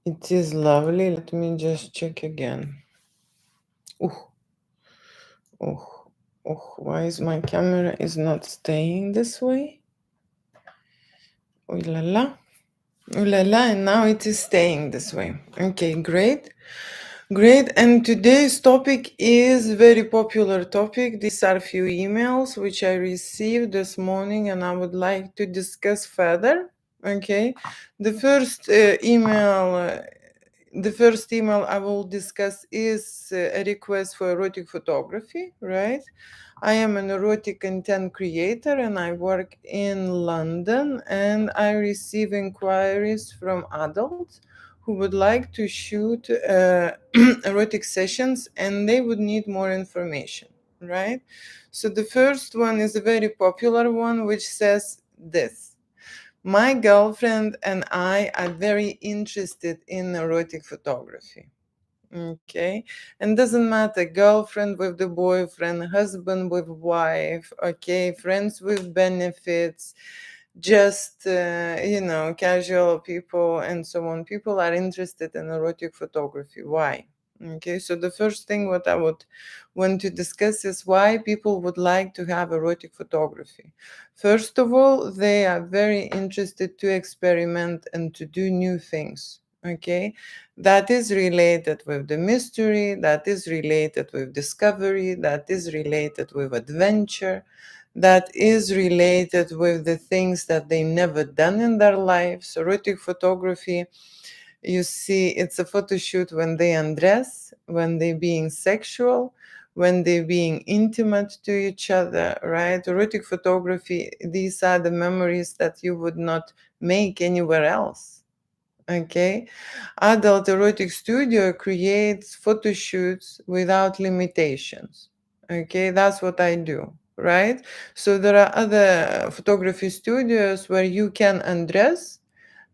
It is lovely. Let me just check again. Oh, oh, oh, why is my camera is not staying this way? Oh la la. Oh la la, and now it is staying this way. Okay, great. Great. And today's topic is very popular topic. These are few emails which I received this morning and I would like to discuss further. Okay. The first email I will discuss is a request for erotic photography, right? I am an erotic content creator and I work in London, and I receive inquiries from adults who would like to shoot erotic sessions and they would need more information, right? So the first one is a very popular one which says this: my girlfriend and I are very interested in erotic photography. Okay. And doesn't matter, girlfriend with the boyfriend, husband with wife, okay, friends with benefits, just, casual people and so on. People are interested in erotic photography. Why? Okay, so the first thing what I would want to discuss is why people would like to have erotic photography. First of all, they are very interested to experiment and to do new things. Okay, that is related with the mystery, that is related with discovery, that is related with adventure, that is related with the things that they never done in their lives. Erotic photography, you see, it's a photo shoot when they undress, when they being sexual, when they being intimate to each other, right? Erotic photography, these are the memories that you would not make anywhere else. Okay. Adult erotic studio creates photo shoots without limitations. Okay, that's what I do, right? So there are other photography studios where you can undress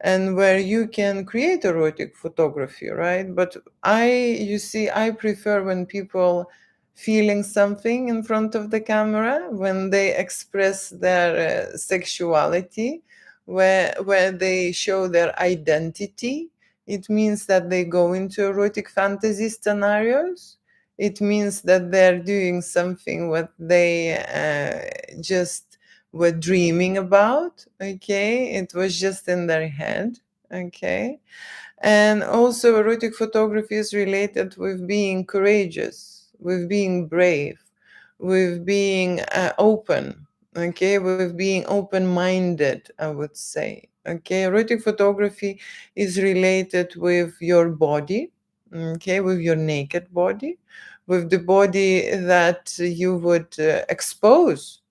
and where you can create erotic photography, right? But you see, I prefer when people feeling something in front of the camera, when they express their sexuality, where they show their identity. It means that they go into erotic fantasy scenarios. It means that they're doing something what they just were dreaming about. Okay, it was just in their head. Okay, and also erotic photography is related with being courageous, with being brave, with being open. Okay, with being open-minded, I would say. Okay, erotic photography is related with your body. Okay, with your naked body, with the body that you would expose.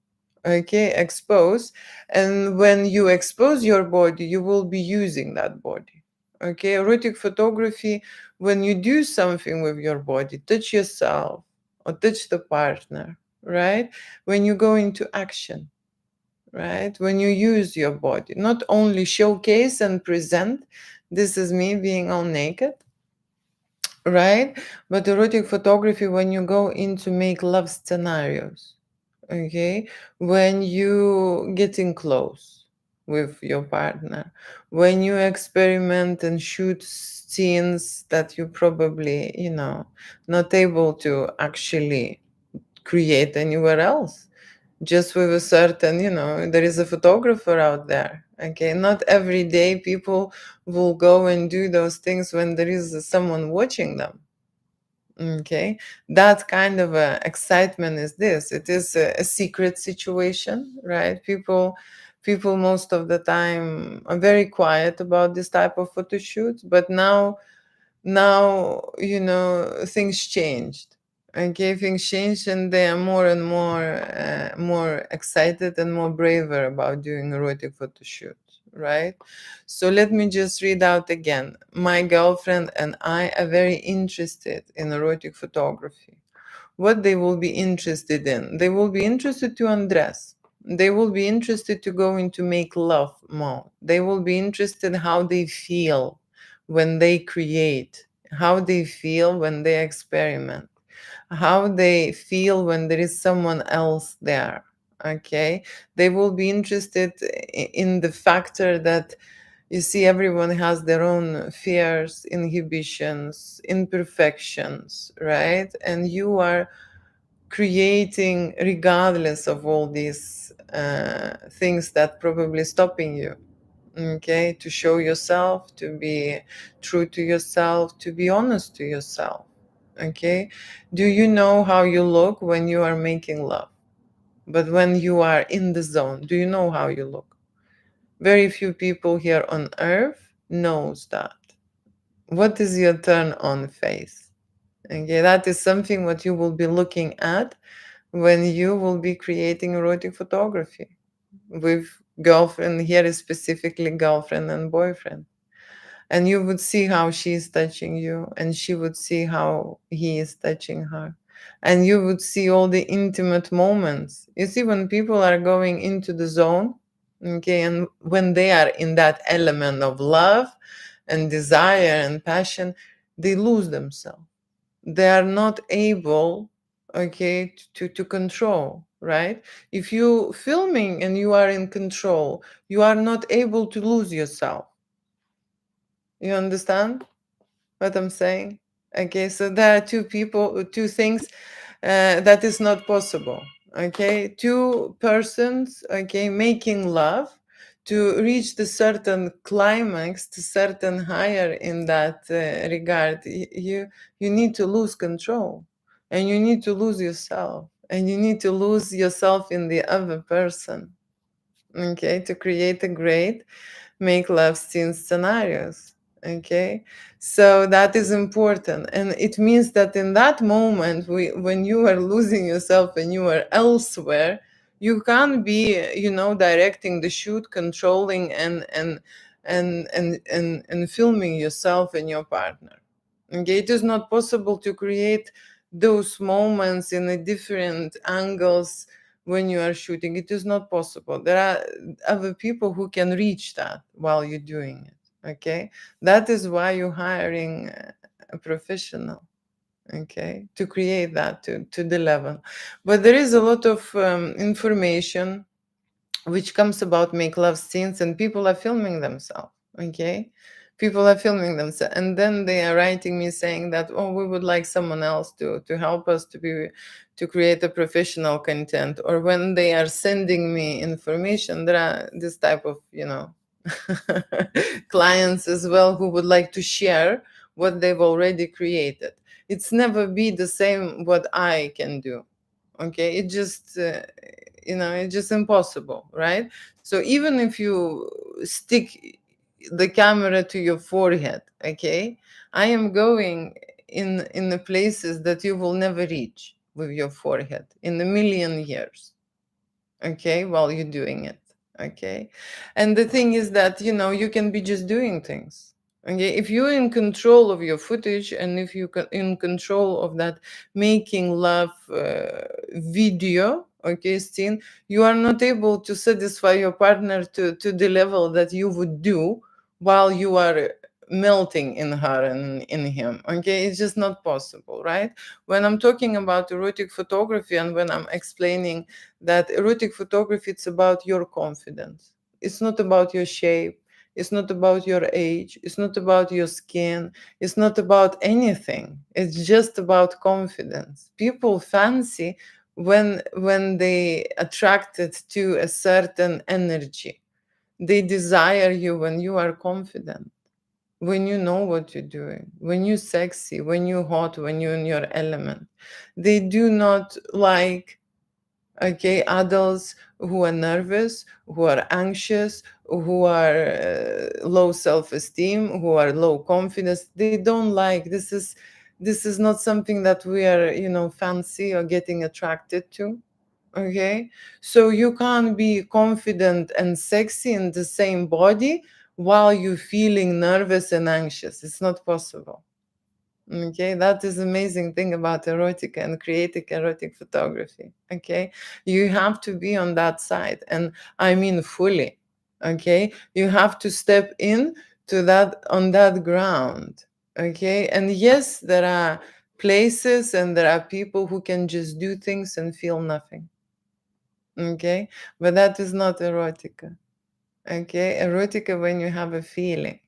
Okay, expose. And when you expose your body, you will be using that body. Okay, erotic photography, when you do something with your body, touch yourself or touch the partner, right? When you go into action, right? When you use your body, not only showcase and present, this is me being all naked, right? But erotic photography, when you go into make love scenarios, okay, when you getting close with your partner, when you experiment and shoot scenes that you probably, not able to actually create anywhere else, just with a certain, there is a photographer out there. Okay, not every day people will go and do those things when there is someone watching them. Okay, that kind of excitement is this. It is a secret situation, right? People most of the time are very quiet about this type of photo shoots, but now things changed. Okay, things changed, and they are more and more excited and more braver about doing erotic photo shoots, right? So let me just read out again. My girlfriend and I are very interested in erotic photography. What they will be interested in, they will be interested to undress, they will be interested to go into make love mode, they will be interested how they feel when they create, how they feel when they experiment, how they feel when there is someone else there. Okay, they will be interested in the factor that You see, everyone has their own fears, inhibitions, imperfections, right? And you are creating regardless of all these things that probably stopping you, okay, to show yourself, to be true to yourself, to be honest to yourself, okay. Do you know how you look when you are making love? But when you are in the zone, do you know how you look? Very few people here on earth knows that. What is your turn on face? Okay, that is something what you will be looking at when you will be creating erotic photography with girlfriend. Here is specifically girlfriend and boyfriend, and you would see how she is touching you, and she would see how he is touching her, and you would see all the intimate moments. You see, when people are going into the zone, okay, and when they are in that element of love and desire and passion, they lose themselves. They are not able, okay, to control, right? If you filming and you are in control, you are not able to lose yourself. You understand what I'm saying? Okay, so there are two things that is not possible. Okay, two persons, okay, making love to reach the certain climax, to certain higher in that regard. You need to lose control, and you need to lose yourself, and you need to lose yourself in the other person. Okay, to create a great make love scene scenarios. Okay, so that is important, and it means that in that moment, when you are losing yourself and you are elsewhere, you can't be, directing the shoot, controlling, and filming yourself and your partner. Okay, it is not possible to create those moments in a different angles when you are shooting. It is not possible. There are other people who can reach that while you're doing it. Okay, that is why you're hiring a professional, okay, to create that to the level. But there is a lot of information which comes about make love scenes, and people are filming themselves. Okay, people are filming themselves, and then they are writing me saying that, oh, we would like someone else to help us to create a professional content. Or when they are sending me information, there are this type of clients as well who would like to share what they've already created. It's never be the same what I can do. Okay, it just it's just impossible, right? So even if you stick the camera to your forehead, okay, I am going in the places that you will never reach with your forehead in a million years, okay, while you're doing it. Okay, and the thing is that you can be just doing things. Okay, if you're in control of your footage, and if you in control of that making love video, okay, scene, you are not able to satisfy your partner to the level that you would do while you are melting in her and in him. Okay, it's just not possible, right? When I'm talking about erotic photography, and when I'm explaining that erotic photography, it's about your confidence. It's not about your shape. It's not about your age. It's not about your skin. It's not about anything. It's just about confidence. People fancy when they attracted to a certain energy. They desire you when you are confident, when you know what you're doing, when you're sexy, when you're hot, when you're in your element. They do not like, okay, adults who are nervous, who are anxious, who are low self-esteem, who are low confidence. They don't like this is not something that we are fancy or getting attracted to. Okay, so you can't be confident and sexy in the same body while you're feeling nervous and anxious. It's not possible. Okay, that is amazing thing about erotic and creating erotic photography. Okay, you have to be on that side, and I mean fully. Okay, you have to step in to that on that ground. Okay, and yes, there are places and there are people who can just do things and feel nothing. Okay, but that is not erotica. Okay, erotica when you have a feeling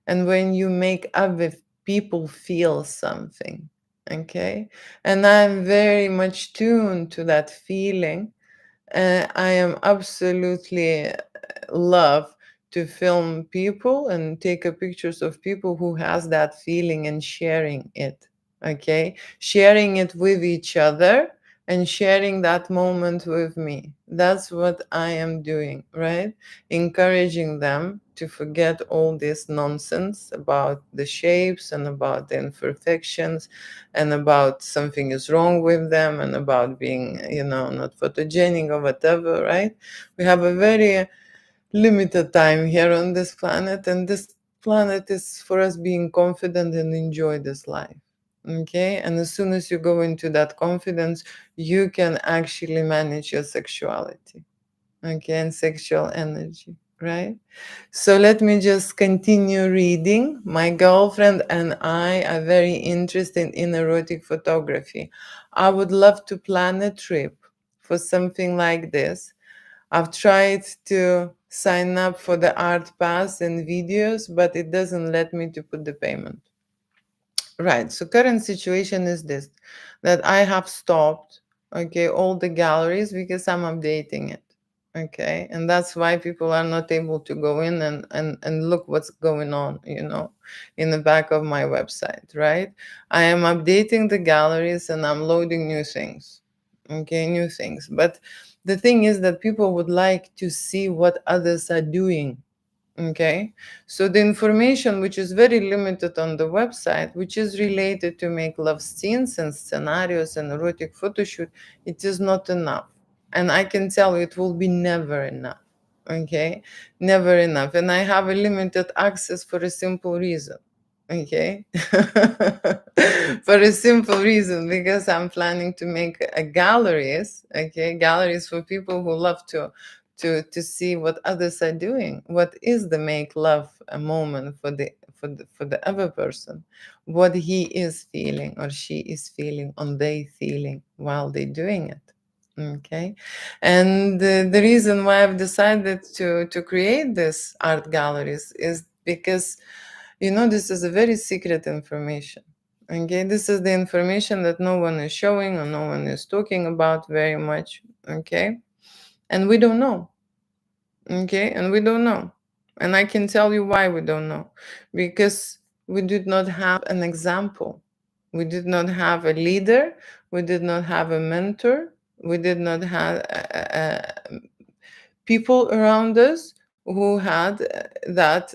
and when you make other people feel something. Okay, and I'm very much tuned to that feeling. I am absolutely love to film people and take a pictures of people who has that feeling and sharing it. Okay, sharing it with each other and sharing that moment with me. That's what I am doing, right? Encouraging them to forget all this nonsense about the shapes and about the imperfections and about something is wrong with them and about being, not photogenic or whatever, right? We have a very limited time here on this planet, and this planet is for us being confident and enjoy this life. Okay, and as soon as you go into that confidence, you can actually manage your sexuality, okay, and sexual energy, right? So let me just continue reading. My girlfriend and I are very interested in erotic photography. I would love to plan a trip for something like this. I've tried to sign up for the art pass and videos, but it doesn't let me to put the payment. Right. So current situation is this, that I have stopped, okay, all the galleries because I'm updating it. Okay. And that's why people are not able to go in and look what's going on, in the back of my website, right? I am updating the galleries and I'm loading new things. Okay, new things. But the thing is that people would like to see what others are doing. Okay, so the information which is very limited on the website, which is related to make love scenes and scenarios and erotic photoshoot, it is not enough. And I can tell you it will be never enough. Okay, never enough. And I have a limited access for a simple reason. Okay, for a simple reason, because I'm planning to make a galleries. Okay, galleries for people who love to see what others are doing, what is the make love a moment for the other person, what he is feeling or she is feeling on they feeling while they doing it. Okay, and the reason why I've decided to create this art galleries is because this is a very secret information. Okay, this is the information that no one is showing or no one is talking about very much. Okay, and we don't know. Okay, and we don't know. And I can tell you why we don't know. Because we did not have an example. We did not have a leader. We did not have a mentor. We did not have people around us who had that,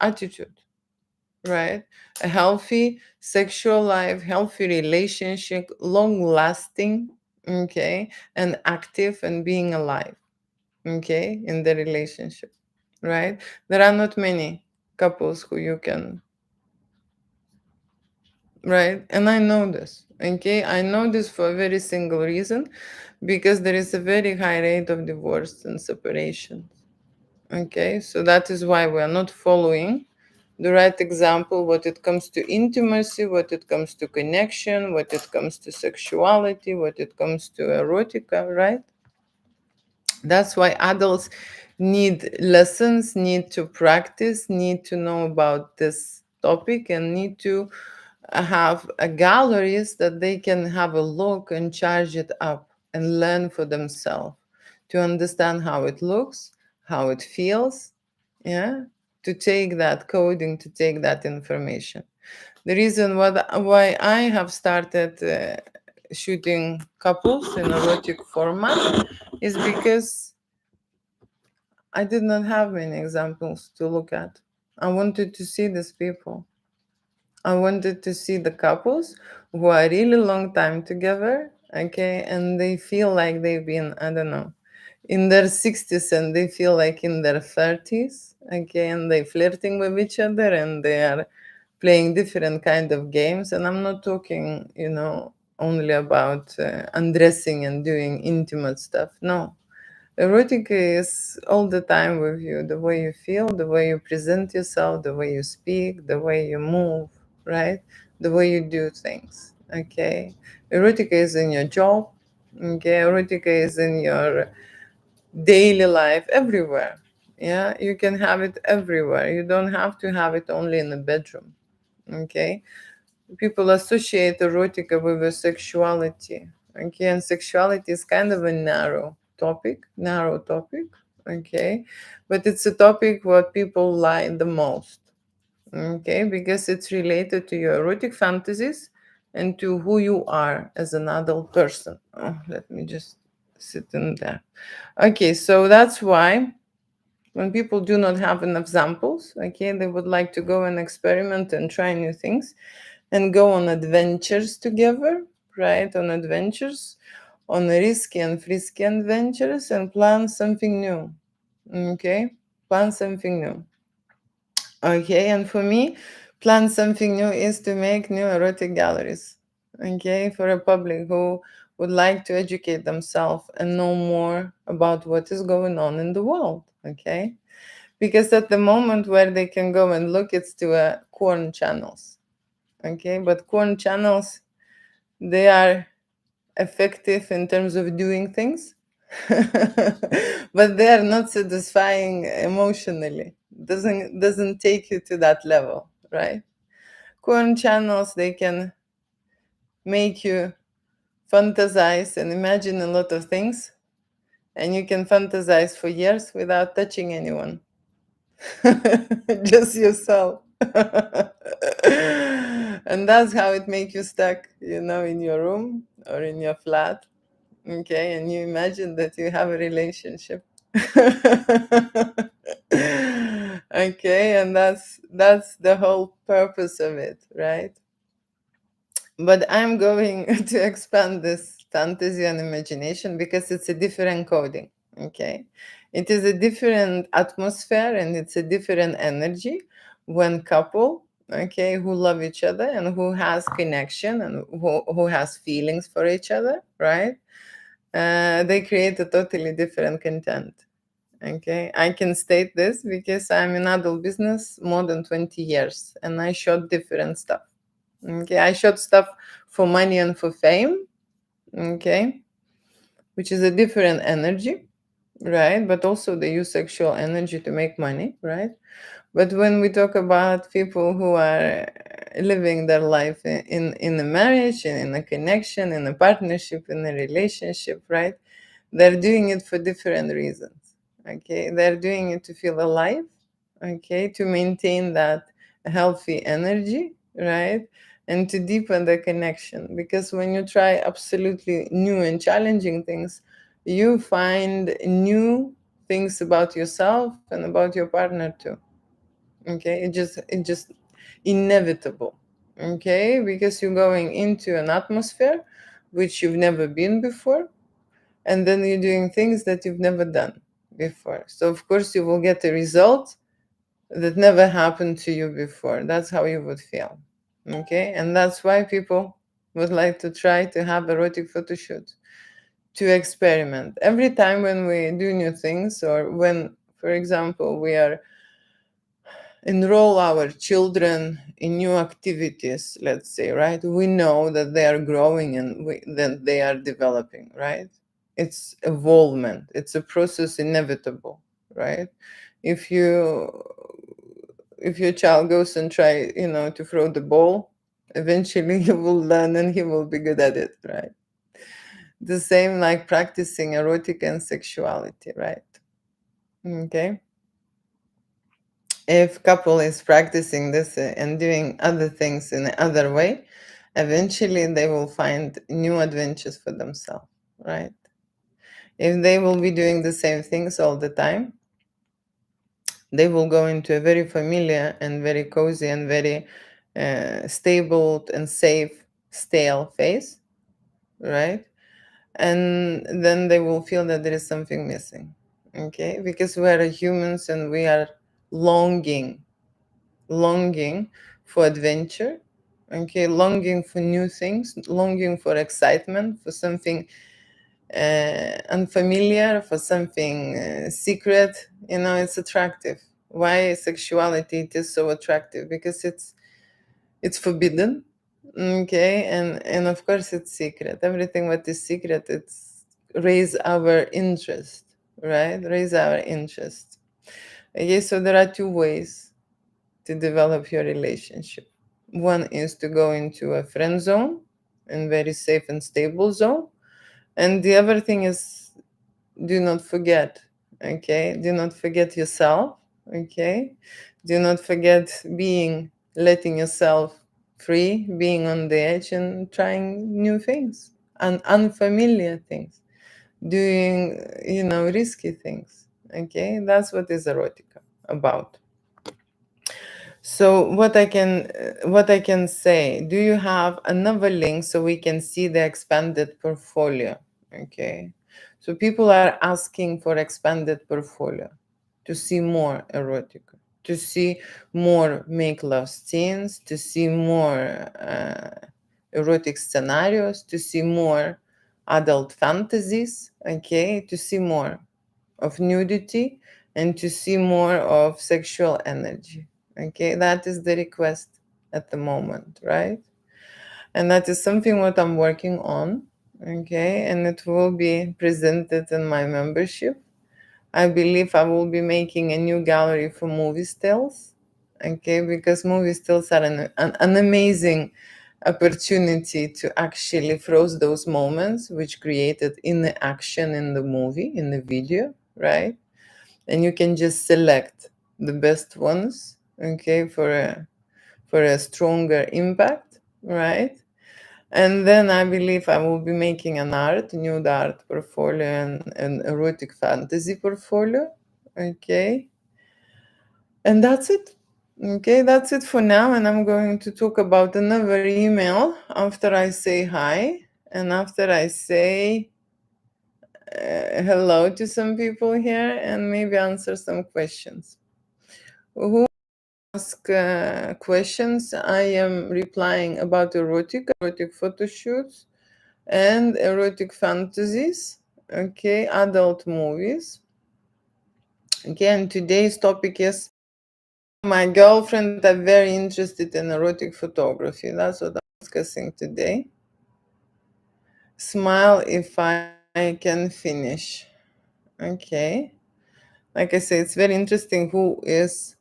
attitude, right? A healthy sexual life, healthy relationship, long lasting, okay, and active and being alive, okay, in the relationship, right? There are not many couples who you can, right? And I know this, okay? I know this for a very single reason, because there is a very high rate of divorce and separations, okay? So that is why we are not following the right example what it comes to intimacy, what it comes to connection, what it comes to sexuality, what it comes to erotica, right? That's why adults need lessons, need to practice, need to know about this topic, and need to have galleries that they can have a look and charge it up and learn for themselves to understand how it looks, how it feels, yeah, to take that coding, to take that information. The reason why I have started shooting couples in erotic format is because I did not have many examples to look at. I wanted to see these people. I wanted to see the couples who are really long time together, okay, and they feel like they've been, I don't know, in their 60s and they feel like in their 30s, okay, and they flirting with each other and they are playing different kind of games. And I'm not talking, only about undressing and doing intimate stuff. No, erotic is all the time with you, the way you feel, the way you present yourself, the way you speak, the way you move, right? The way you do things, okay? Erotica is in your job, okay? Erotica is in your daily life, everywhere. Yeah, you can have it everywhere. You don't have to have it only in the bedroom. Okay, people associate erotica with the sexuality. Okay, and sexuality is kind of a narrow topic. Okay, but it's a topic what people like the most. Okay, because it's related to your erotic fantasies and to who you are as an adult person. Oh, let me just sit in there. Okay, so that's why when people do not have enough samples, okay, they would like to go and experiment and try new things and go on adventures together, right? On adventures, on risky and frisky adventures, and plan something new. Okay, plan something new. Okay, and for me, plan something new is to make new erotic galleries. Okay, for a public who would like to educate themselves and know more about what is going on in the world. Okay, because at the moment where they can go and look, it's to corn channels. Okay, but corn channels, they are effective in terms of doing things, but they are not satisfying emotionally. Doesn't take you to that level, right? Corn channels, they can make you fantasize and imagine a lot of things, and you can fantasize for years without touching anyone. Just yourself. And that's how it make you stuck, in your room or in your flat. Okay, and you imagine that you have a relationship. Okay, and that's the whole purpose of it, right? But I'm going to expand this fantasy and imagination because it's a different coding. Okay, it is a different atmosphere and it's a different energy when couple, okay, who love each other and who has connection and who has feelings for each other, right? They create a totally different content. Okay, I can state this because I'm in adult business more than 20 years and I shot different stuff. Okay, I shot stuff for money and for fame. Okay, which is a different energy, right? But also they use sexual energy to make money, right? But when we talk about people who are living their life in a marriage, in a connection, in a partnership, in a relationship, right? They're doing it for different reasons. Okay, they're doing it to feel alive. Okay, to maintain that healthy energy, right? And to deepen the connection. Because when you try absolutely new and challenging things, you find new things about yourself and about your partner too. Okay, it just inevitable. Okay, because you're going into an atmosphere which you've never been before, and then you're doing things that you've never done before. So of course you will get a result that never happened to you before. That's how you would feel. Okay, and that's why people would like to try to have erotic photo shoot, to experiment every time when we do new things, or when, for example, we are enroll our children in new activities, let's say, right? We know that they are growing and that they are developing, right? It's evolvement, it's a process inevitable, right? if you if your child goes and try, to throw the ball, eventually he will learn and he will be good at it, right? The same like practicing erotic and sexuality, right? Okay, if couple is practicing this and doing other things in another way, eventually they will find new adventures for themselves, right? If they will be doing the same things all the time, they will go into a very familiar and very cozy and very stable and safe stale phase, right? And then they will feel that there is something missing. Okay, because we are humans and we are longing for adventure. Okay, longing for new things, longing for excitement, for something unfamiliar, for something secret. It's attractive. Why sexuality it is so attractive? Because it's forbidden. Okay, and of course it's secret. Everything what is secret, it's raise our interest, right? Raise our interest. Okay, so there are two ways to develop your relationship. One is to go into a friend zone, and very safe and stable zone. And the other thing is, do not forget, okay? Do not forget yourself, okay? Do not forget letting yourself free, being on the edge and trying new things and unfamiliar things, doing, risky things, okay? That's what is erotica about. So what I can say, do you have another link so we can see the expanded portfolio? Okay. So people are asking for expanded portfolio to see more erotica, to see more make love scenes, to see more erotic scenarios, to see more adult fantasies, okay, to see more of nudity and to see more of sexual energy. Okay, that is the request at the moment, right? And that is something what I'm working on. Okay, and it will be presented in my membership. I believe I will be making a new gallery for movie stills. Okay, because movie stills are an amazing opportunity to actually froze those moments which created in the action in the movie, in the video, right? And you can just select the best ones, okay, for a stronger impact, right? And then I believe I will be making nude art portfolio and an erotic fantasy portfolio, okay. And that's it. Okay, that's it for now. And I'm going to talk about another email after I say hi and after I say hello to some people here and maybe answer some questions. Who ask questions? I am replying about erotic photo shoots, and erotic fantasies. Okay, adult movies. Again, today's topic is my girlfriend are very interested in erotic photography. That's what I'm discussing today. Smile if I can finish. Okay. Like I say, it's very interesting who is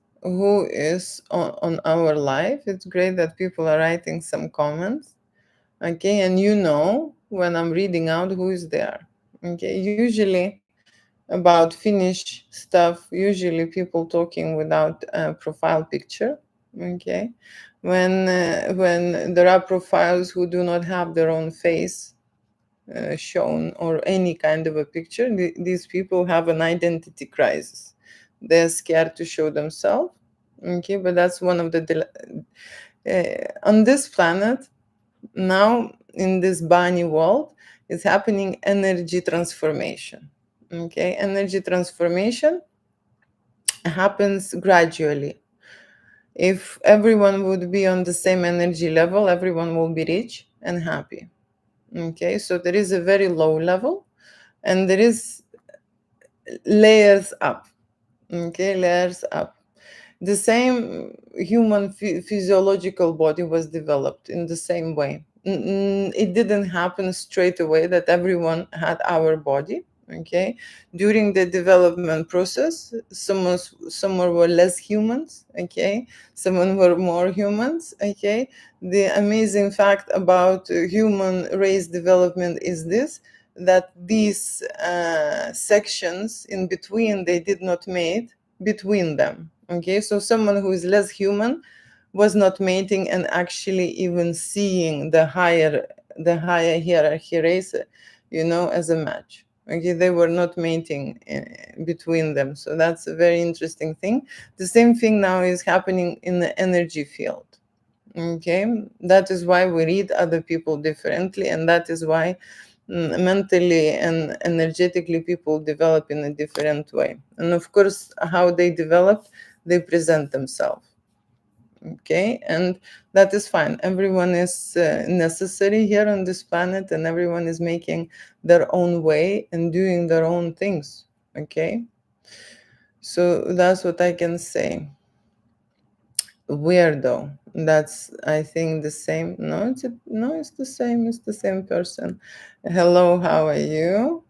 on our live. It's great that people are writing some comments. Okay, and when I'm reading out who is there. Okay, usually about Finnish stuff, usually people talking without a profile picture. Okay, when there are profiles who do not have their own face shown or any kind of a picture, these people have an identity crisis. They're scared to show themselves. Okay, but that's one of the on this planet now, in this bunny world, is happening energy transformation. Okay, energy transformation happens gradually. If everyone would be on the same energy level, everyone will be rich and happy. Okay, so there is a very low level and there is layers up. Okay, layers up. The same human physiological body was developed in the same way. It didn't happen straight away that everyone had our body. Okay, during the development process, some were less humans. Okay, some were more humans. Okay, the amazing fact about human race development is this, that these sections in between, they did not mate between them. Okay, so someone who is less human was not mating and actually even seeing the higher hierarchy race, as a match. Okay, they were not mating between them. So that's a very interesting thing. The same thing now is happening in the energy field. Okay, that is why we read other people differently, and that is why mentally and energetically people develop in a different way. And of course, how they develop, they present themselves. Okay, and that is fine. Everyone is necessary here on this planet, and everyone is making their own way and doing their own things. Okay, so that's what I can say. Weirdo, that's, I think, the same. No, it's the same person. Hello, how are you?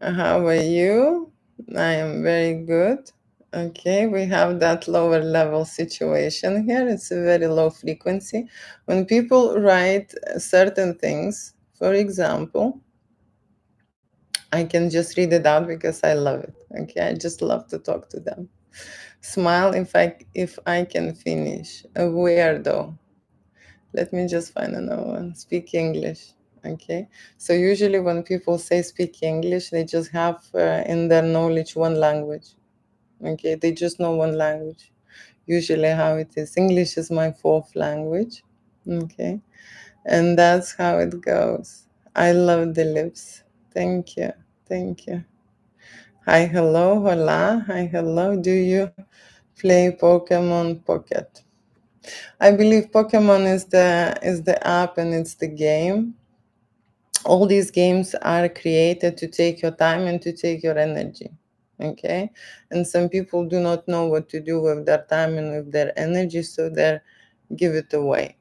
How are you? I am very good. Okay, we have that lower level situation here. It's a very low frequency. When people write certain things, for example, I can just read it out because I love it. Okay, I just love to talk to them. Smile if I can finish. A weirdo. Let me just find another one. Speak English. Okay. So usually when people say speak English, they just have in their knowledge one language. Okay. They just know one language. Usually how it is. English is my fourth language. Okay. And that's how it goes. I love the lips. Thank you. Thank you. Hi, hello, hola. Hi, hello. Do you play Pokemon Pocket? I believe Pokemon is the app and it's the game. All these games are created to take your time and to take your energy. Okay? And some people do not know what to do with their time and with their energy, so they give it away.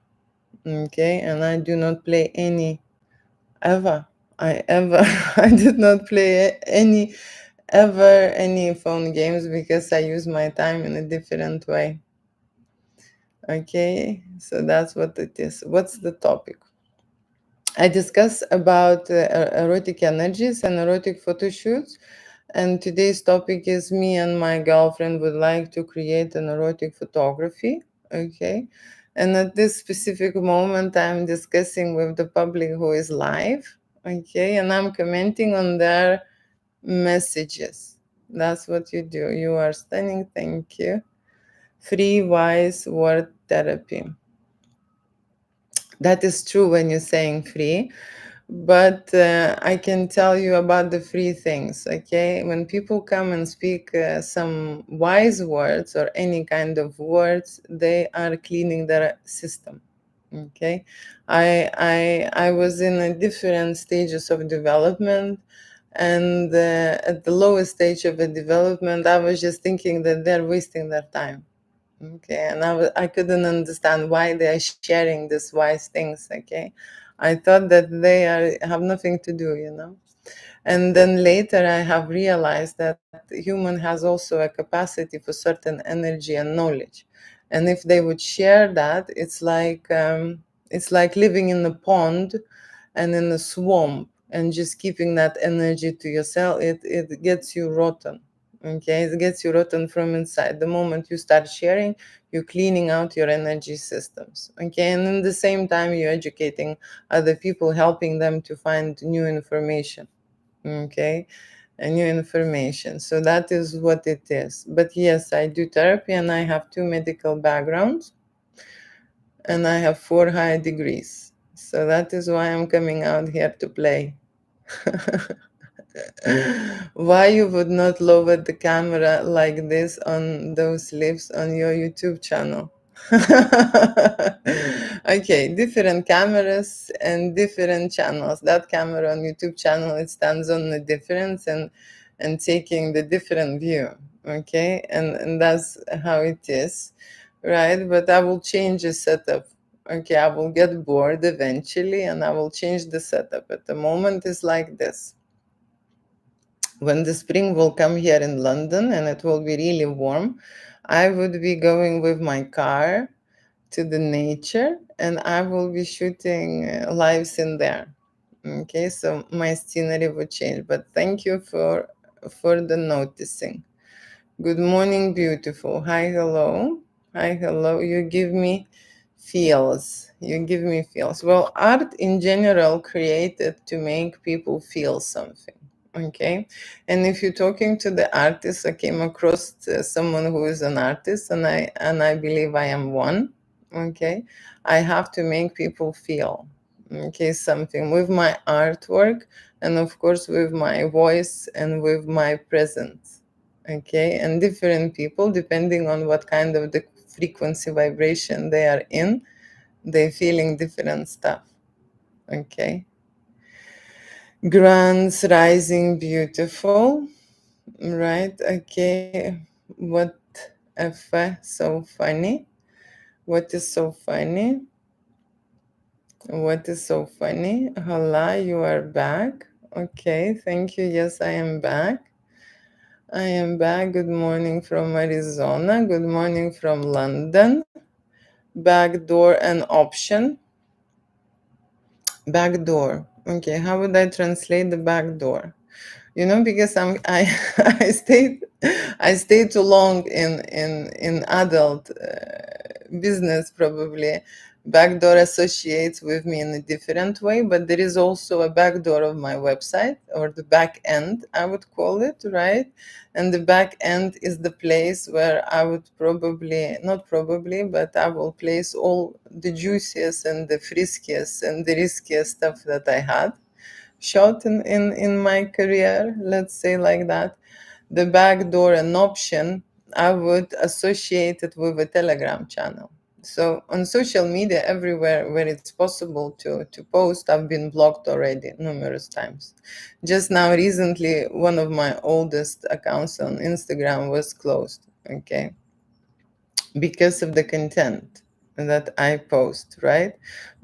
Okay? And I do not play any ever. I ever I did not play any ever any phone games because I use my time in a different way. Okay, so that's what it is. What's the topic? I discuss about erotic energies and erotic photo shoots. And today's topic is me and my girlfriend would like to create an erotic photography. Okay. And at this specific moment, I'm discussing with the public who is live. Okay. And I'm commenting on their messages. That's what you do. You are stunning. Thank you. Free wise word therapy. That is true when you're saying free, but I can tell you about the free things. Okay, when people come and speak some wise words or any kind of words, they are cleaning their system. Okay, I was in a different stages of development, and at the lowest stage of the development, I was just thinking that they're wasting their time. Okay, and I couldn't understand why they are sharing these wise things. Okay, I thought that they have nothing to do, And then later I have realized that human has also a capacity for certain energy and knowledge, and if they would share that, it's like living in a pond and in a swamp and just keeping that energy to yourself. It gets you rotten. Okay, it gets you rotten from inside. The moment you start sharing, you're cleaning out your energy systems. Okay, and in the same time you're educating other people, helping them to find new information. Okay, and new information. So that is what it is. But yes, I do therapy and I have two medical backgrounds and I have 4 high degrees. So that is why I'm coming out here to play. Why you would not lower the camera like this on those lips on your YouTube channel? Okay, different cameras and different channels. That camera on YouTube channel, it stands on the difference and taking the different view. Okay, and that's how it is, right? But I will change the setup. Okay, I will get bored eventually and I will change the setup. At the moment, it's like this. When the spring will come here in London and it will be really warm, I would be going with my car to the nature and I will be shooting lives in there. Okay, so my scenery would change. But thank you for the noticing. Good morning, beautiful. Hi, hello. Hi, hello. You give me feels. You give me feels. Well, art in general created to make people feel something. Okay. And if you're talking to the artist, I came across someone who is an artist, and I believe I am one. Okay. I have to make people feel okay something with my artwork, and of course with my voice and with my presence. Okay, and different people, depending on what kind of the frequency vibration they are in, they feeling different stuff. Okay, grants rising beautiful, right? Okay, what so funny? What is so funny? What is so funny? Hala, you are back. Okay, thank you. Yes, I am back. I am back. Good morning from Arizona. Good morning from London. Backdoor and option. Backdoor. Okay, how would I translate the backdoor? Because I I stayed too long in adult business. Probably backdoor associates with me in a different way, but there is also a backdoor of my website, or the back end, I would call it, right? And the back end is the place where I would probably, not probably, but I will place all the juiciest and the friskiest and the riskiest stuff that I had shot in my career, let's say like that. The backdoor and option, I would associate it with a Telegram channel. So on social media, everywhere where it's possible to post, I've been blocked already numerous times. Just now, recently, one of my oldest accounts on Instagram was closed. Okay, because of the content that I post, right?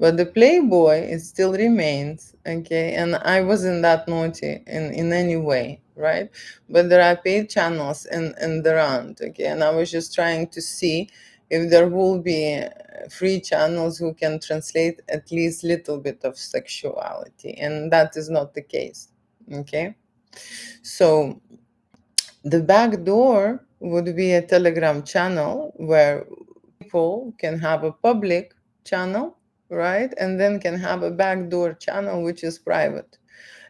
But the Playboy, it still remains, okay? And I wasn't that naughty in any way, right? But there are paid channels in the round, okay? And I was just trying to see if there will be free channels who can translate at least little bit of sexuality, and that is not the case, okay? So the back door would be a Telegram channel where people can have a public channel, right? And then can have a backdoor channel, which is private.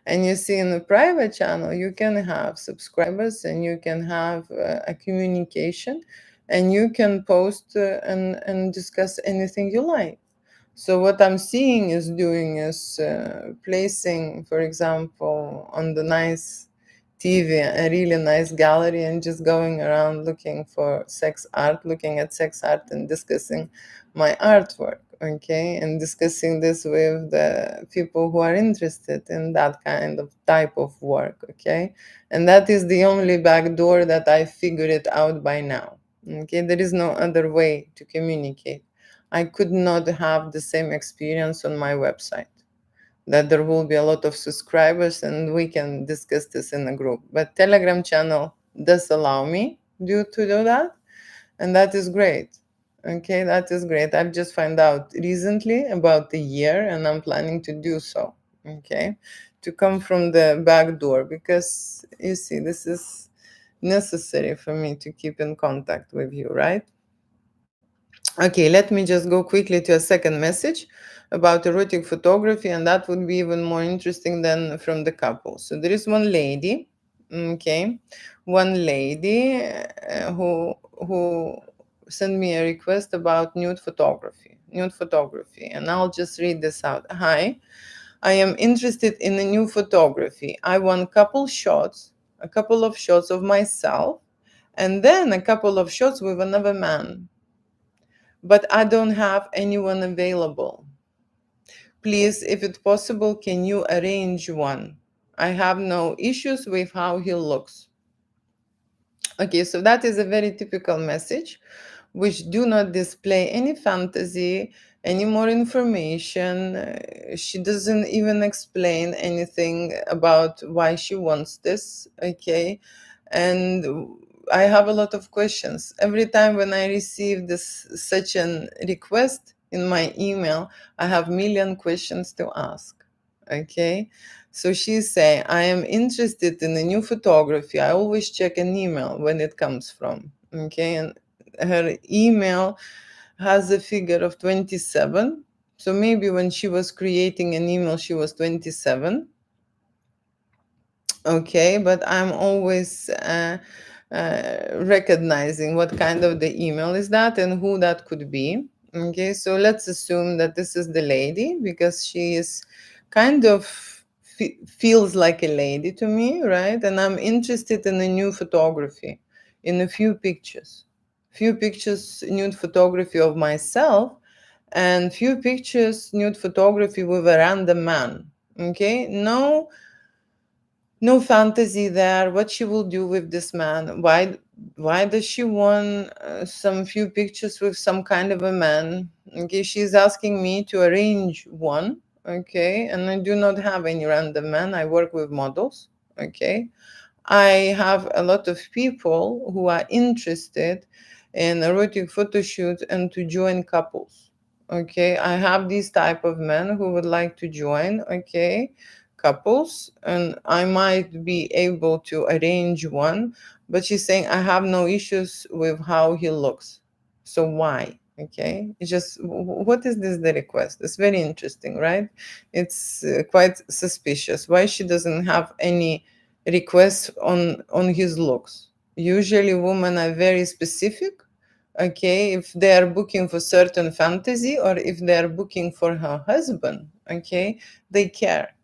And you see, in the private channel, you can have subscribers and you can have a communication, and you can post and discuss anything you like. So what I'm seeing is doing is placing, for example, on the nice TV, a really nice gallery, and just going around looking for sex art, looking at sex art and discussing my artwork, okay? And discussing this with the people who are interested in that kind of type of work, okay? And that is the only back door that I figured it out by now, okay? There is no other way to communicate. I could not have the same experience on my website, that there will be a lot of subscribers and we can discuss this in a group. But Telegram channel does allow me to do that, and that is great. Okay, that is great. I've just found out recently, about a year, and I'm planning to do so. Okay, to come from the back door, because you see, this is necessary for me to keep in contact with you, right? Okay, let me just go quickly to a second message about erotic photography, and that would be even more interesting than from the couple. So there is one lady, okay, one lady who sent me a request about nude photography, and I'll just read this out. Hi, I am interested in a new photography. I want a couple of shots of myself, and then a couple of shots with another man, but I don't have anyone available. Please, if it's possible, can you arrange one? I have no issues with how he looks. Okay, so that is a very typical message, which do not display any fantasy, any more information. She doesn't even explain anything about why she wants this. Okay, and I have a lot of questions every time when I receive this such an request in my email. I have million questions to ask. Okay, so she's saying, I am interested in a new photography. I always check an email when it comes from. Okay, and her email has a figure of 27. So maybe when she was creating an email, she was 27. Okay, but I'm always recognizing what kind of the email is that and who that could be. Okay, so let's assume that this is the lady, because she is kind of feels like a lady to me, right? And I'm interested in a new photography, in a few pictures, nude photography of myself, and few pictures, nude photography with a random man. Okay, no fantasy there, what she will do with this man, why does she want some few pictures with some kind of a man. Okay, she's asking me to arrange one. okay, and I do not have any random men. I work with models, okay. I have a lot of people who are interested in erotic photo shoots and to join couples. Okay, I have these type of men who would like to join, okay, couples, and I might be able to arrange one, but she's saying I have no issues with how he looks. So why? Okay, it's just what is this the request? It's very interesting, right? It's quite suspicious. Why she doesn't have any requests on his looks? Usually women are very specific, okay, if they are booking for certain fantasy or if they are booking for her husband, okay, they care.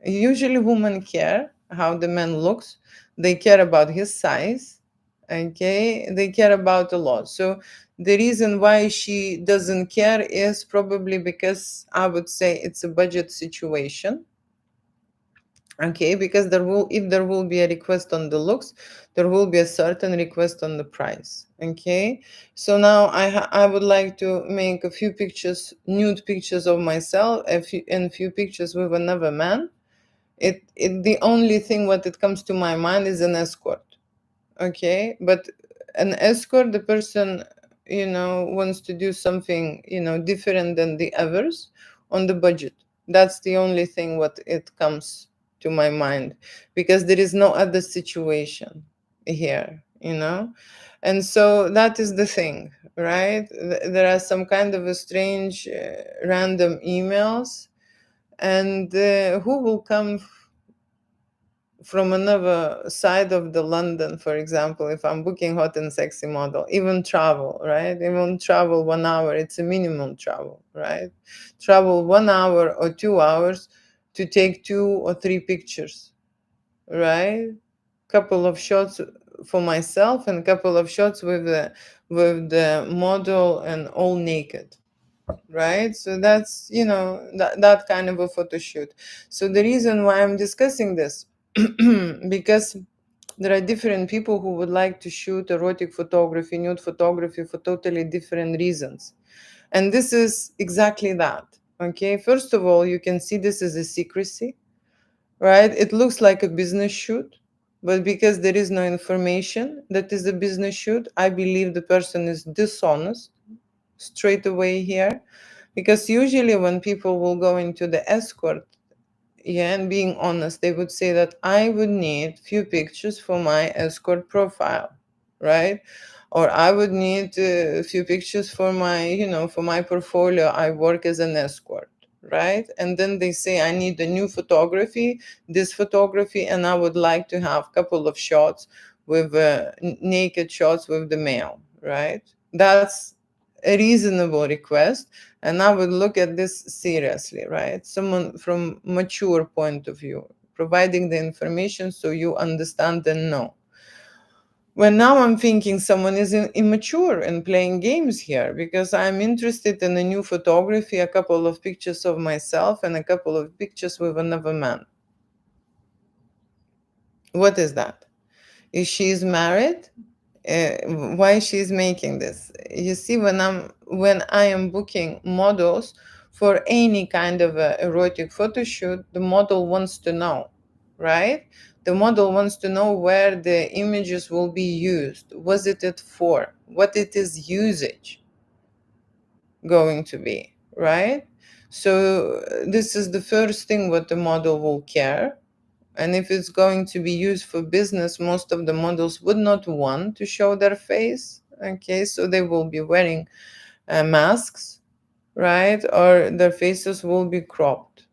Usually women care how the man looks, they care about his size, okay, they care about a lot. So the reason why she doesn't care is probably because I would say it's a budget situation. Okay, because there will, if there will be a request on the looks, there will be a certain request on the price. Okay, so now I would like to make a few pictures, nude pictures of myself, and few pictures with another man. It the only thing what it comes to my mind is an escort. Okay, but an escort, the person, wants to do something, different than the others on the budget. That's the only thing what it comes to my mind, because there is no other situation here, and so that is the thing, right? There are some kind of a strange random emails, and who will come from another side of the London, for example, if I'm booking hot and sexy model, even travel, right? Even travel 1 hour, it's a minimum travel, right? Travel 1 hour or 2 hours to take 2 or 3 pictures, right? Couple of shots for myself and couple of shots with the model and all naked, right? So that's, that kind of a photo shoot. So the reason why I'm discussing this, because there are different people who would like to shoot erotic photography, nude photography for totally different reasons. And this is exactly that. Okay, first of all, you can see this is a secrecy, right? It looks like a business shoot, but because there is no information that is a business shoot, I believe the person is dishonest straight away here, because usually when people will go into the escort, yeah, and being honest, they would say that I would need few pictures for my escort profile, right? Or I would need a few pictures for my, for my portfolio. I work as an escort, right? And then they say I need a new photography, this photography, and I would like to have a couple of shots with naked shots with the male, right? That's a reasonable request, and I would look at this seriously, right? Someone from mature point of view, providing the information so you understand and know. When now I'm thinking someone is immature and playing games here, because I'm interested in a new photography, a couple of pictures of myself and a couple of pictures with another man. What is that? If she is married, uh, why she's making this? You see, when I am booking models for any kind of a erotic photo shoot, the model wants to know, right? The model wants to know where the images will be used. Was it for? What it is usage going to be, right? So this is the first thing what the model will care. And if it's going to be used for business, most of the models would not want to show their face. Okay, so they will be wearing masks, right? Or their faces will be cropped.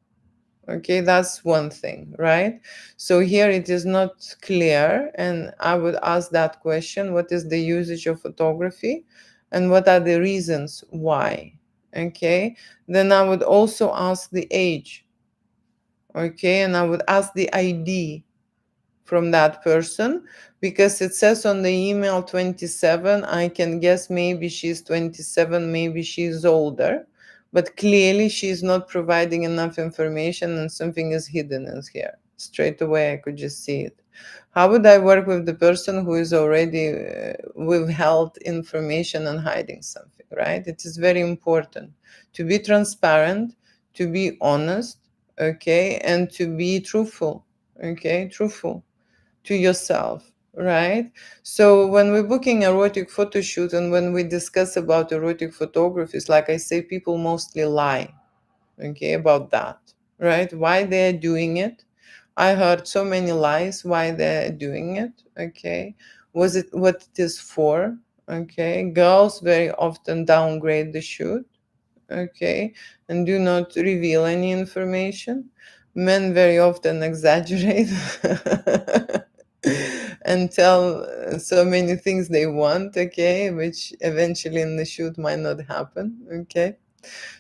Okay, that's one thing, right? So here it is not clear. And I would ask that question: what is the usage of photography? And what are the reasons why? Okay, then I would also ask the age. Okay, and I would ask the ID from that person, because it says on the email 27. I can guess maybe she's 27, maybe she's older, but clearly she's not providing enough information and something is hidden in here. Straight away I could just see it. How would I work with the person who is already withheld information and hiding something, right? It is very important to be transparent, to be honest, okay, and to be truthful, okay, truthful to yourself, right? So when we're booking erotic photo shoot and when we discuss about erotic photographies, like I say, people mostly lie, okay, about that, right? Why they're doing it. I heard so many lies why they're doing it, okay? Was it what it is for? Okay, girls very often downgrade the shoot, okay, and do not reveal any information. Men very often exaggerate and tell so many things they want, okay, which eventually in the shoot might not happen, okay.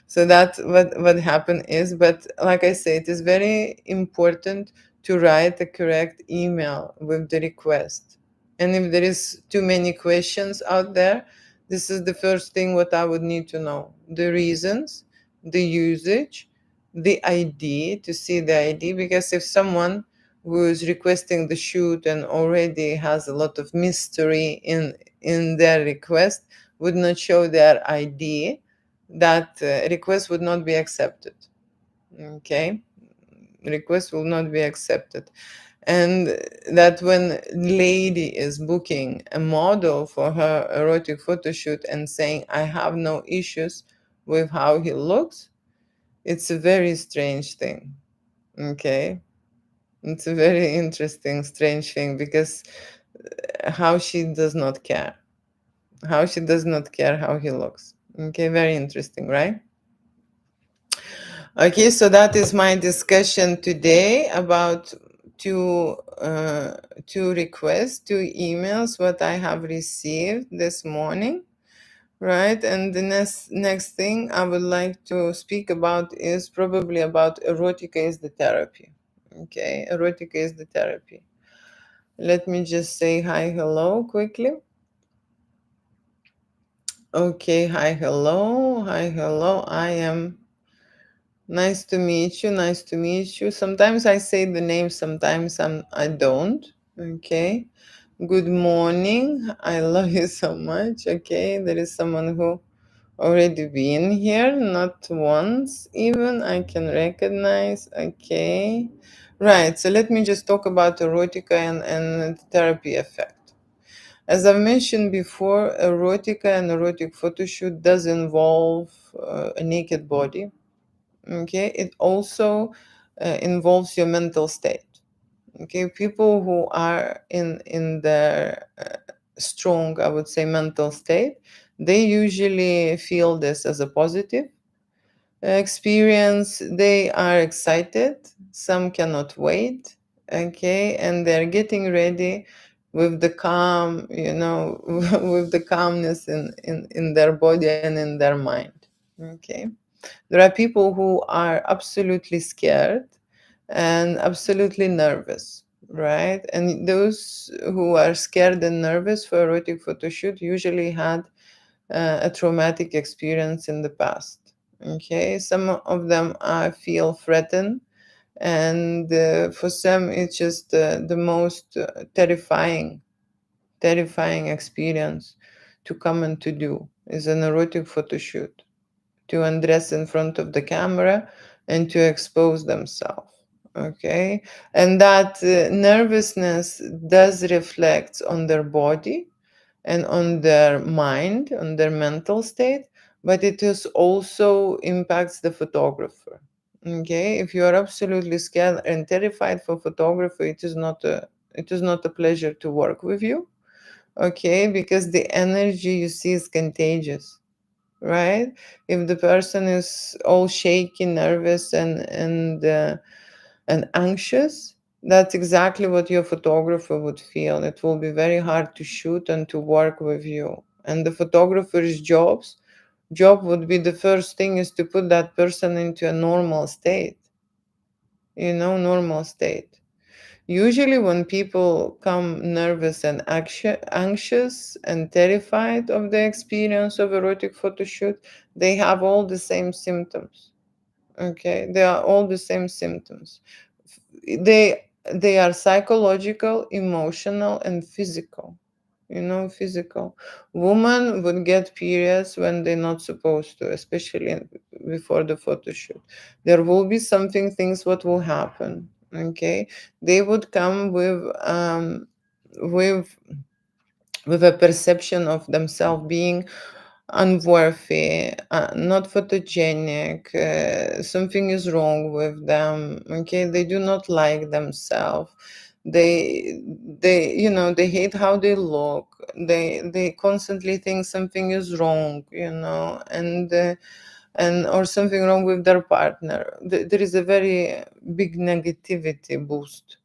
So that's what happened is, but like I say, it is very important to write the correct email with the request. And if there is too many questions out there, this is the first thing what I would need to know: the reasons, the usage, the ID, to see the ID. Because if someone who is requesting the shoot and already has a lot of mystery in their request would not show their ID, that request would not be accepted, okay. Request will not be accepted. And that when lady is booking a model for her erotic photo shoot and saying, I have no issues with how he looks, it's a very strange thing, okay. It's a very interesting strange thing, because how she does not care, how she does not care how he looks, okay. Very interesting, right? Okay, so that is my discussion today about two two requests, two emails what I have received this morning, right? And the next thing I would like to speak about is probably about erotica is the therapy. Okay, erotica is the therapy. Let me just say hi, hello quickly. Okay, hi, hello, hi, hello. I am. Nice to meet you. Nice to meet you. Sometimes I say the name, sometimes I don't. Okay. Good morning. I love you so much. Okay. There is someone who already been here, not once even. I can recognize. Okay. Right. So let me just talk about erotica and the therapy effect. As I mentioned before, erotica and erotic photoshoot does involve a naked body. Okay, it also involves your mental state. Okay, people who are in their strong, I would say, mental state, they usually feel this as a positive experience. They are excited, some cannot wait, okay, and they're getting ready with the calm, with the calmness in their body and in their mind, okay. There are people who are absolutely scared and absolutely nervous, right? And those who are scared and nervous for erotic photo shoot usually had a traumatic experience in the past. Okay, some of them feel threatened, and for some, it's just the most terrifying experience to come and to do is an erotic photo shoot, to undress in front of the camera and to expose themselves, okay. And that nervousness does reflect on their body and on their mind, on their mental state, but it is also impacts the photographer, okay. If you are absolutely scared and terrified for photography, it is not a pleasure to work with you, okay, because the energy you see is contagious, right? If the person is all shaky, nervous, and anxious, that's exactly what your photographer would feel. It will be very hard to shoot and to work with you. And the photographer's job would be, the first thing is to put that person into a normal state, normal state. Usually, when people come nervous and anxious and terrified of the experience of erotic photo shoot, they have all the same symptoms. Okay, they are all the same symptoms. They are psychological, emotional, and physical. Physical. Women would get periods when they're not supposed to, especially before the photo shoot. There will be something things what will happen. Okay, they would come with with a perception of themselves being unworthy, not photogenic, something is wrong with them. Okay, they do not like themselves. They, they hate how they look. They constantly think something is wrong, and or something wrong with their partner. There is a very big negativity boost,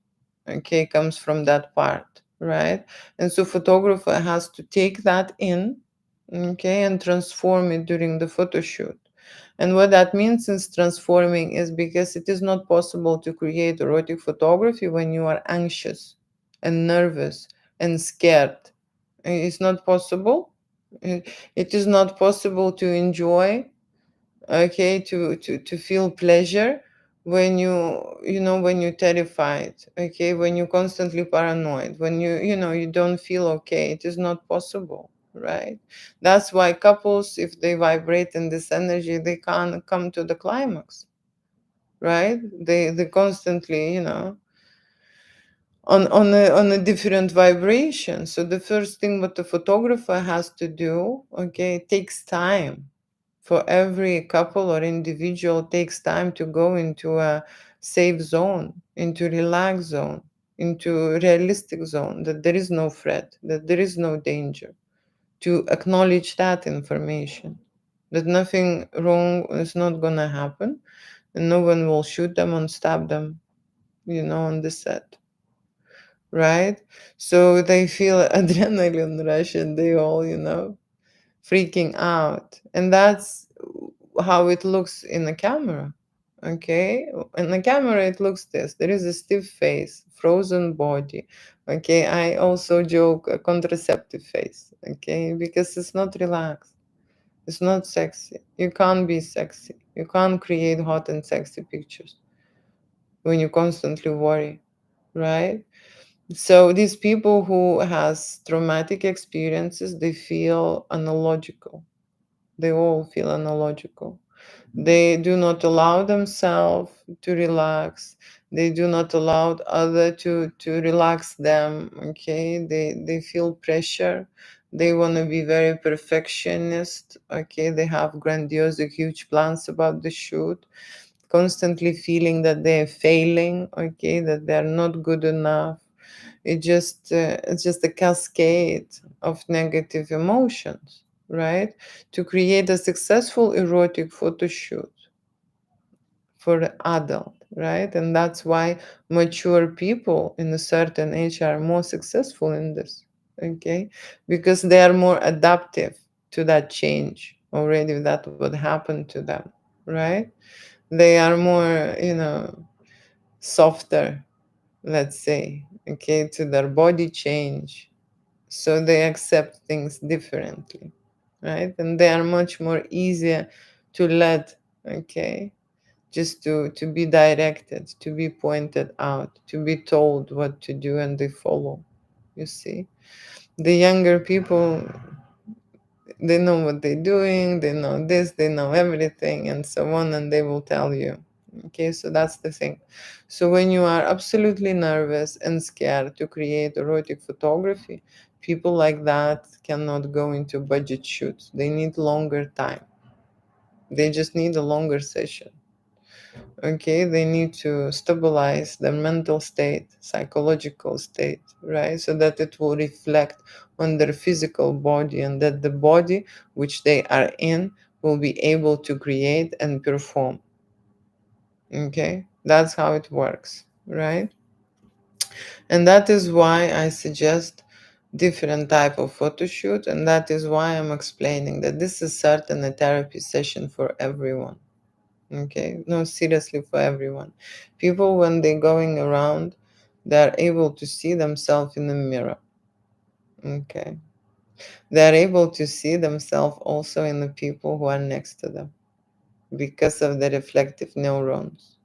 okay, comes from that part, right? And so photographer has to take that in, okay, and transform it during the photo shoot. And what that means is transforming is because it is not possible to create erotic photography when you are anxious and nervous and scared. It's not possible. It is not possible to enjoy, okay, to feel pleasure when when you're terrified, okay, when you're constantly paranoid, when you don't feel okay. It is not possible, right? That's why couples, if they vibrate in this energy, they can't come to the climax, right? They constantly, on a different vibration. So the first thing what the photographer has to do, okay, it takes time. For every couple or individual takes time to go into a safe zone, into relaxed zone, into realistic zone, that there is no threat, that there is no danger, to acknowledge that information, that nothing wrong is not gonna happen, and no one will shoot them and stab them, on the set, right? So they feel adrenaline rush and they all, freaking out. And that's how it looks in the camera. Okay, in the camera it looks this. There is a stiff face, frozen body. Okay, I also joke a contraceptive face. Okay, because it's not relaxed. It's not sexy. You can't be sexy. You can't create hot and sexy pictures when you constantly worry, right? So these people who has traumatic experiences, they feel analogical. They all feel analogical. They do not allow themselves to relax. They do not allow other to relax them. Okay, they feel pressure. They want to be very perfectionist. Okay, they have grandiose, huge plans about the shoot, constantly feeling that they're failing. Okay, that they're not good enough. It's just a cascade of negative emotions, right? To create a successful erotic photo shoot for the adult, right? And that's why mature people in a certain age are more successful in this, okay? Because they are more adaptive to that change already, that would happen to them, right? They are more, softer, let's say, okay, to their body change. So they accept things differently, right? And they are much more easier to let, okay, just to be directed, to be pointed out, to be told what to do, and they follow. You see, the younger people, they know what they're doing, they know this, they know everything, and so on, and they will tell you. Okay, so that's the thing. So when you are absolutely nervous and scared to create erotic photography, people like that cannot go into budget shoots. They need longer time. They just need a longer session. Okay, they need to stabilize their mental state, psychological state, right? So that it will reflect on their physical body, and that the body which they are in will be able to create and perform. Okay, that's how it works, right? And that is why I suggest different type of photo shoot, and that is why I'm explaining that this is certain a therapy session for everyone. Okay, no, seriously, for everyone. People, when they're going around, they're able to see themselves in the mirror. Okay, they're able to see themselves also in the people who are next to them because of the reflective neurons.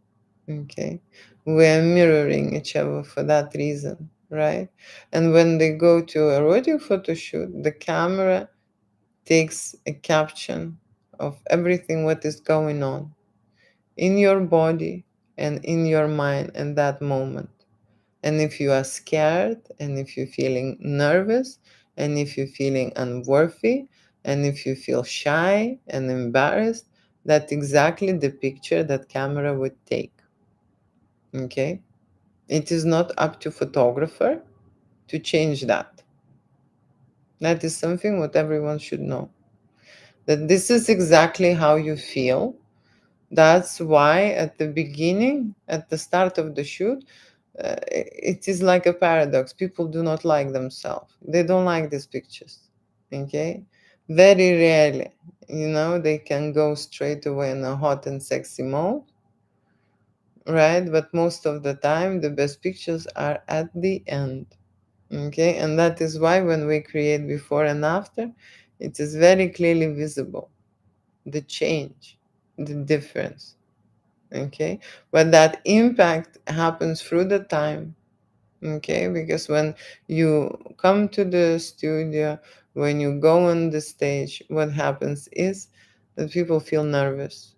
Okay, we're mirroring each other for that reason, right? And when they go to a erotic photo shoot, the camera takes a caption of everything what is going on in your body and in your mind in that moment. And if you are scared, and if you're feeling nervous, and if you're feeling unworthy, and if you feel shy and embarrassed, that's exactly the picture that camera would take. Okay? It is not up to photographer to change that. That is something what everyone should know. That this is exactly how you feel. That's why at the beginning, at the start of the shoot, it is like a paradox. People do not like themselves. They don't like these pictures. Okay? Very rarely, they can go straight away in a hot and sexy mode, right? But most of the time, the best pictures are at the end. Okay? And that is why when we create before and after, it is very clearly visible the change, the difference. Okay? But that impact happens through the time. Okay, because when you come to the studio, when you go on the stage, what happens is that people feel nervous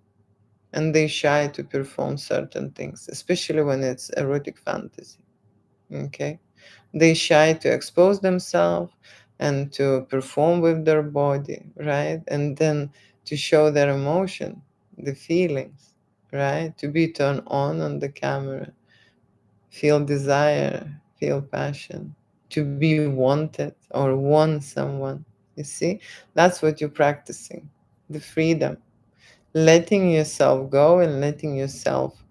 and they shy to perform certain things, especially when it's erotic fantasy. Okay, they shy to expose themselves and to perform with their body, right? And then to show their emotion, the feelings, right? To be turned on the camera, feel desire, feel passion, to be wanted or want someone. You see, that's what you're practicing, the freedom, letting yourself go and letting yourself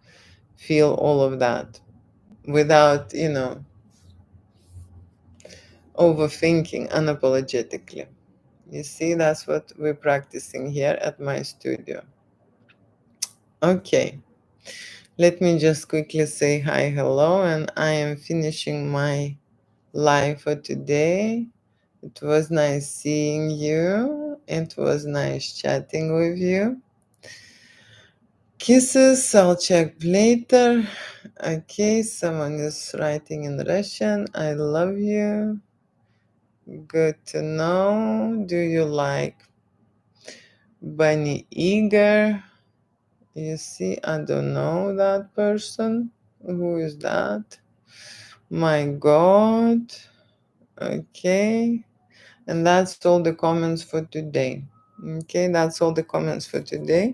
feel all of that without, overthinking unapologetically. You see, that's what we're practicing here at my studio. Okay, let me just quickly say hi, hello, and I am finishing my live for today. It was nice seeing you. It was nice chatting with you. Kisses, I'll check later. Okay, someone is writing in Russian. I love you. Good to know. Do you like Bunny Eager? You see, I don't know that person. Who is that? My God. Okay. And that's all the comments for today. Okay, that's all the comments for today.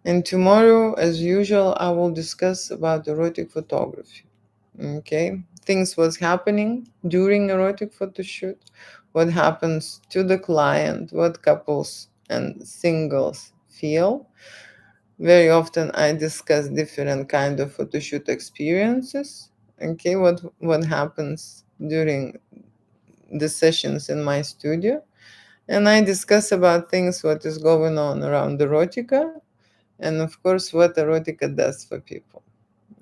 And tomorrow, as usual, I will discuss about erotic photography. Okay, things what's happening during erotic photo shoot, what happens to the client, what couples and singles feel. Very often I discuss different kind of photo shoot experiences. Okay, what happens during the sessions in my studio, and I discuss about things what is going on around erotica, and of course what erotica does for people,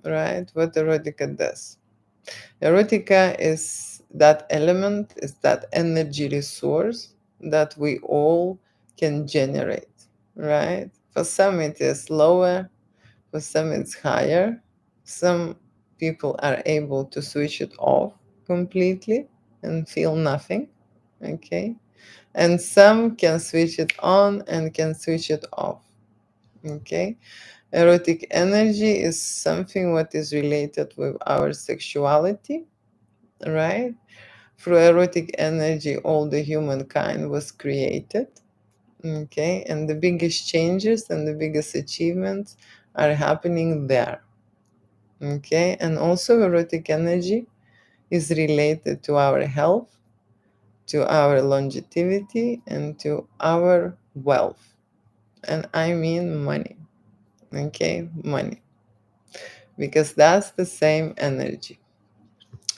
right? What erotica does. Erotica is that element, is that energy resource that we all can generate, right? For some it is lower, for some it's higher. Some people are able to switch it off completely and feel nothing, okay? And some can switch it on and can switch it off. Okay, erotic energy is something what is related with our sexuality, right? Through erotic energy all the humankind was created. Okay, and the biggest changes and the biggest achievements are happening there. Okay, and also erotic energy is related to our health, to our longevity, and to our wealth. And I mean money. Okay, money. Because that's the same energy.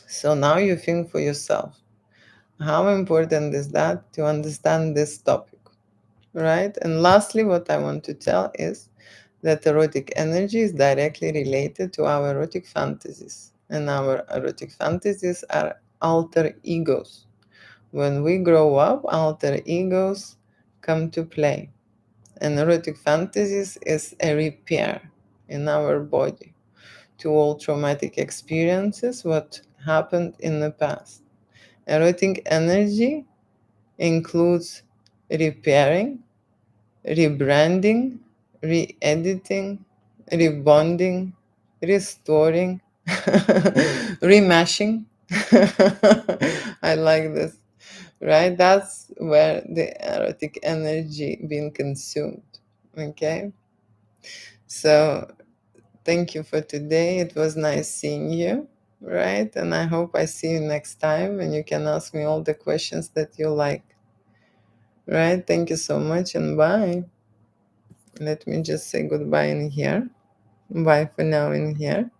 So now you think for yourself, how important is that to understand this topic, right? And lastly, what I want to tell is that erotic energy is directly related to our erotic fantasies. And our erotic fantasies are alter egos. When we grow up, alter egos come to play. And erotic fantasies is a repair in our body to all traumatic experiences what happened in the past. Erotic energy includes repairing, rebranding, re-editing, rebonding, restoring, remashing. I like this, right? That's where the erotic energy being consumed. Okay, so thank you for today. It was nice seeing you, right? And I hope I see you next time and you can ask me all the questions that you like, right? Thank you so much and bye. Let me just say goodbye in here. Bye for now in here.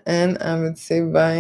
And I would say bye